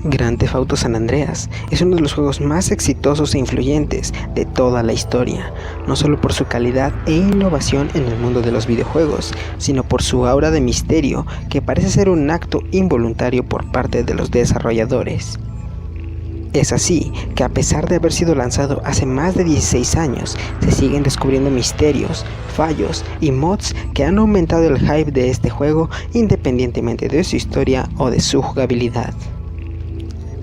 Grand Theft Auto San Andreas es uno de los juegos más exitosos e influyentes de toda la historia, no solo por su calidad e innovación en el mundo de los videojuegos, sino por su aura de misterio que parece ser un acto involuntario por parte de los desarrolladores. Es así que, a pesar de haber sido lanzado hace más de 16 años, se siguen descubriendo misterios, fallos y mods que han aumentado el hype de este juego independientemente de su historia o de su jugabilidad.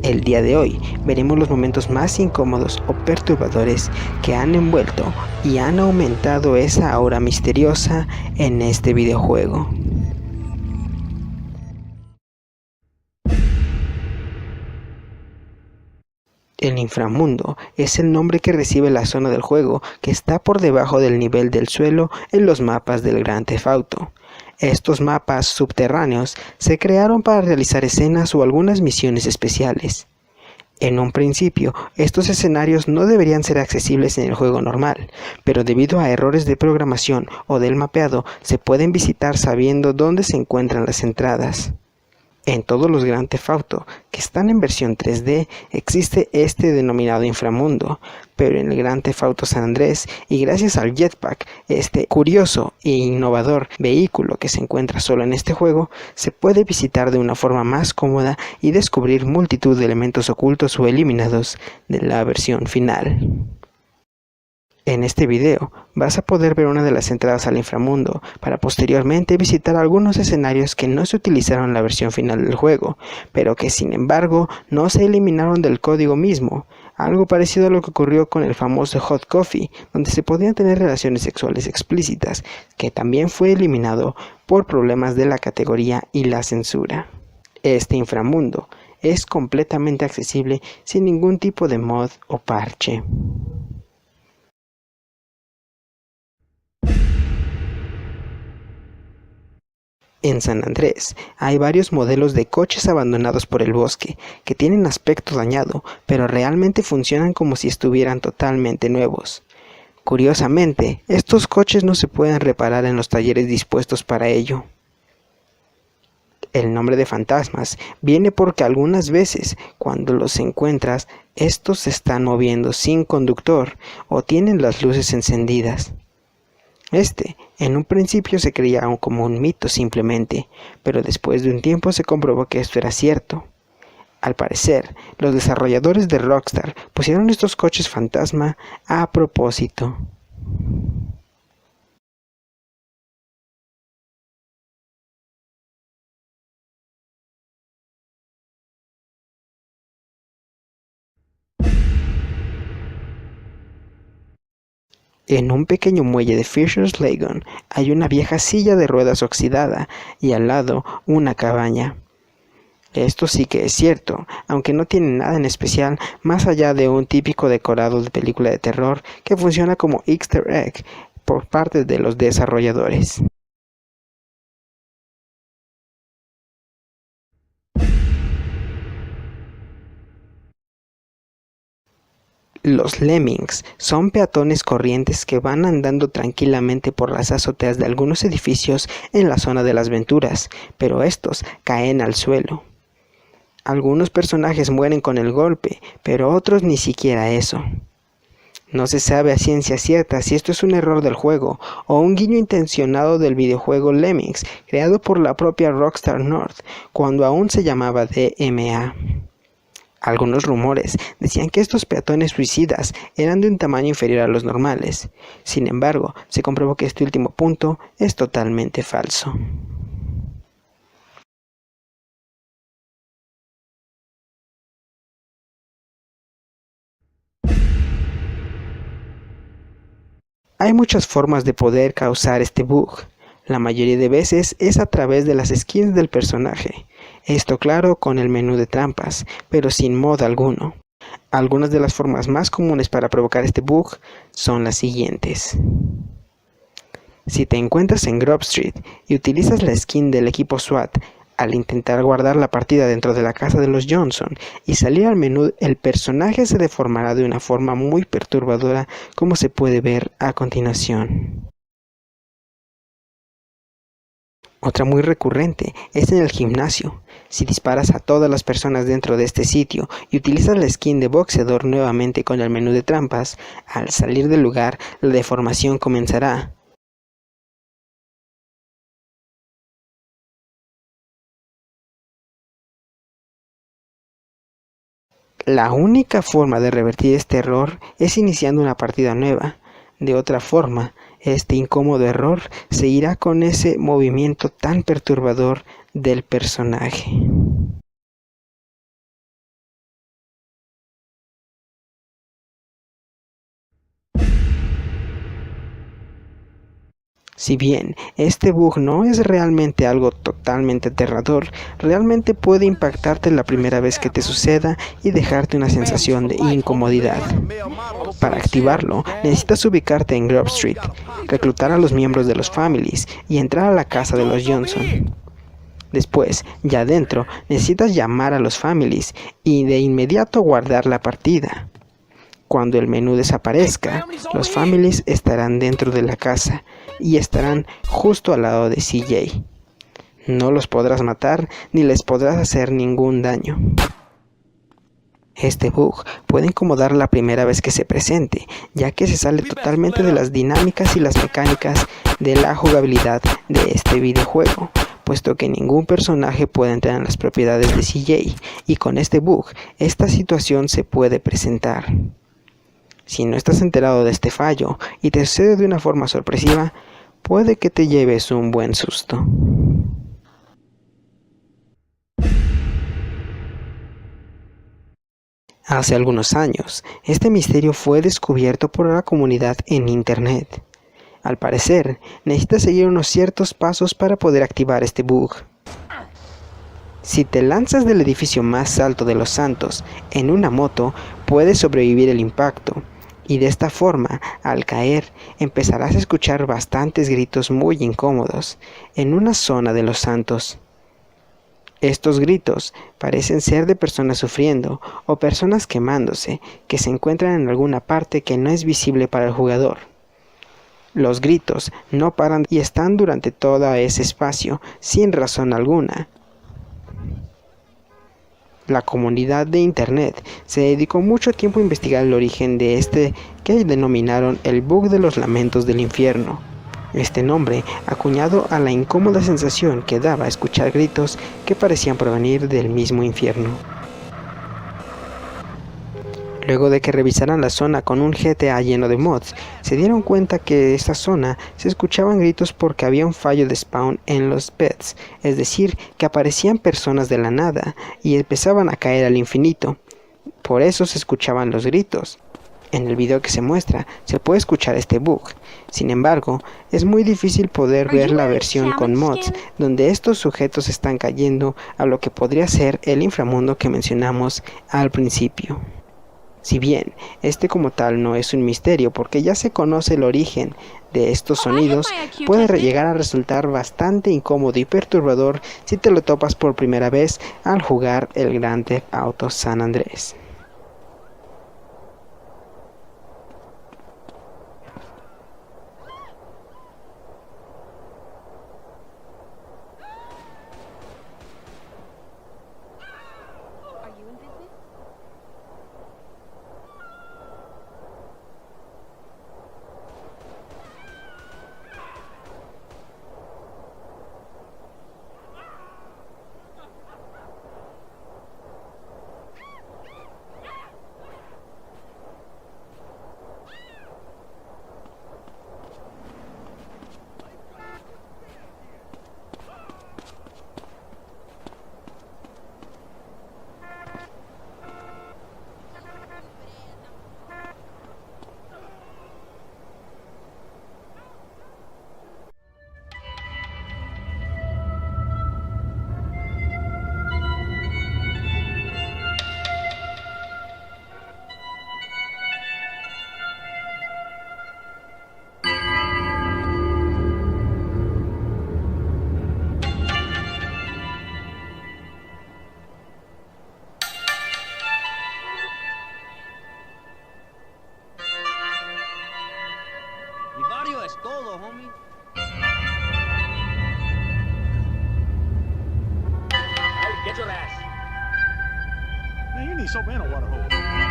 El día de hoy veremos los momentos más incómodos o perturbadores que han envuelto y han aumentado esa aura misteriosa en este videojuego. El inframundo es el nombre que recibe la zona del juego que está por debajo del nivel del suelo en los mapas del Grand Theft Auto. Estos mapas subterráneos se crearon para realizar escenas o algunas misiones especiales. En un principio, estos escenarios no deberían ser accesibles en el juego normal, pero debido a errores de programación o del mapeado, se pueden visitar sabiendo dónde se encuentran las entradas. En todos los Grand Theft Auto que están en versión 3D existe este denominado inframundo, pero en el Grand Theft Auto San Andrés, y gracias al Jetpack, este curioso e innovador vehículo que se encuentra solo en este juego, se puede visitar de una forma más cómoda y descubrir multitud de elementos ocultos o eliminados de la versión final. En este video vas a poder ver una de las entradas al inframundo para posteriormente visitar algunos escenarios que no se utilizaron en la versión final del juego, pero que sin embargo no se eliminaron del código mismo, algo parecido a lo que ocurrió con el famoso Hot Coffee, donde se podían tener relaciones sexuales explícitas, que también fue eliminado por problemas de la categoría y la censura. Este inframundo es completamente accesible sin ningún tipo de mod o parche. En San Andrés hay varios modelos de coches abandonados por el bosque que tienen aspecto dañado, pero realmente funcionan como si estuvieran totalmente nuevos. Curiosamente, estos coches no se pueden reparar en los talleres dispuestos para ello. El nombre de fantasmas viene porque algunas veces, cuando los encuentras, estos se están moviendo sin conductor o tienen las luces encendidas. En un principio se creía como un mito simplemente, pero después de un tiempo se comprobó que esto era cierto. Al parecer, los desarrolladores de Rockstar pusieron estos coches fantasma a propósito. En un pequeño muelle de Fisher's Lagoon hay una vieja silla de ruedas oxidada y al lado una cabaña. Esto sí que es cierto, aunque no tiene nada en especial más allá de un típico decorado de película de terror que funciona como Easter egg por parte de los desarrolladores. Los lemmings son peatones corrientes que van andando tranquilamente por las azoteas de algunos edificios en la zona de las Venturas, pero estos caen al suelo. Algunos personajes mueren con el golpe, pero otros ni siquiera eso. No se sabe a ciencia cierta si esto es un error del juego o un guiño intencionado del videojuego Lemmings, creado por la propia Rockstar North, cuando aún se llamaba DMA. Algunos rumores decían que estos peatones suicidas eran de un tamaño inferior a los normales. Sin embargo, se comprobó que este último punto es totalmente falso. Hay muchas formas de poder causar este bug. La mayoría de veces es a través de las skins del personaje. Esto claro con el menú de trampas, pero sin mod alguno. Algunas de las formas más comunes para provocar este bug son las siguientes. Si te encuentras en Grove Street y utilizas la skin del equipo SWAT, al intentar guardar la partida dentro de la casa de los Johnson y salir al menú, el personaje se deformará de una forma muy perturbadora, como se puede ver a continuación. Otra muy recurrente es en el gimnasio. Si disparas a todas las personas dentro de este sitio y utilizas la skin de boxeador nuevamente con el menú de trampas, al salir del lugar la deformación comenzará. La única forma de revertir este error es iniciando una partida nueva. De otra forma, este incómodo error seguirá con ese movimiento tan perturbador del personaje. Si bien este bug no es realmente algo totalmente aterrador, realmente puede impactarte la primera vez que te suceda y dejarte una sensación de incomodidad. Para activarlo, necesitas ubicarte en Grove Street, reclutar a los miembros de los Families y entrar a la casa de los Johnson. Después, ya adentro, necesitas llamar a los Families y de inmediato guardar la partida. Cuando el menú desaparezca, los Families estarán dentro de la casa y estarán justo al lado de CJ. No los podrás matar ni les podrás hacer ningún daño. Este bug puede incomodar la primera vez que se presente, ya que se sale totalmente de las dinámicas y las mecánicas de la jugabilidad de este videojuego, puesto que ningún personaje puede entrar en las propiedades de CJ, y con este bug, esta situación se puede presentar. Si no estás enterado de este fallo y te sucede de una forma sorpresiva, puede que te lleves un buen susto. Hace algunos años, este misterio fue descubierto por la comunidad en Internet. Al parecer, necesitas seguir unos ciertos pasos para poder activar este bug. Si te lanzas del edificio más alto de Los Santos en una moto, puedes sobrevivir el impacto. Y de esta forma, al caer, empezarás a escuchar bastantes gritos muy incómodos en una zona de Los Santos. Estos gritos parecen ser de personas sufriendo o personas quemándose que se encuentran en alguna parte que no es visible para el jugador. Los gritos no paran y están durante todo ese espacio sin razón alguna. La comunidad de Internet se dedicó mucho tiempo a investigar el origen de este que denominaron el bug de los lamentos del infierno. Este nombre acuñado a la incómoda sensación que daba escuchar gritos que parecían provenir del mismo infierno. Luego de que revisaran la zona con un GTA lleno de mods, se dieron cuenta que en esta zona se escuchaban gritos porque había un fallo de spawn en los beds, es decir, que aparecían personas de la nada y empezaban a caer al infinito. Por eso se escuchaban los gritos. En el video que se muestra, se puede escuchar este bug. Sin embargo, es muy difícil poder ver la versión con mods, donde estos sujetos están cayendo a lo que podría ser el inframundo que mencionamos al principio. Si bien este como tal no es un misterio porque ya se conoce el origen de estos sonidos, puede llegar a resultar bastante incómodo y perturbador si te lo topas por primera vez al jugar el Grand Theft Auto San Andrés. Man, you need soap and a water hose.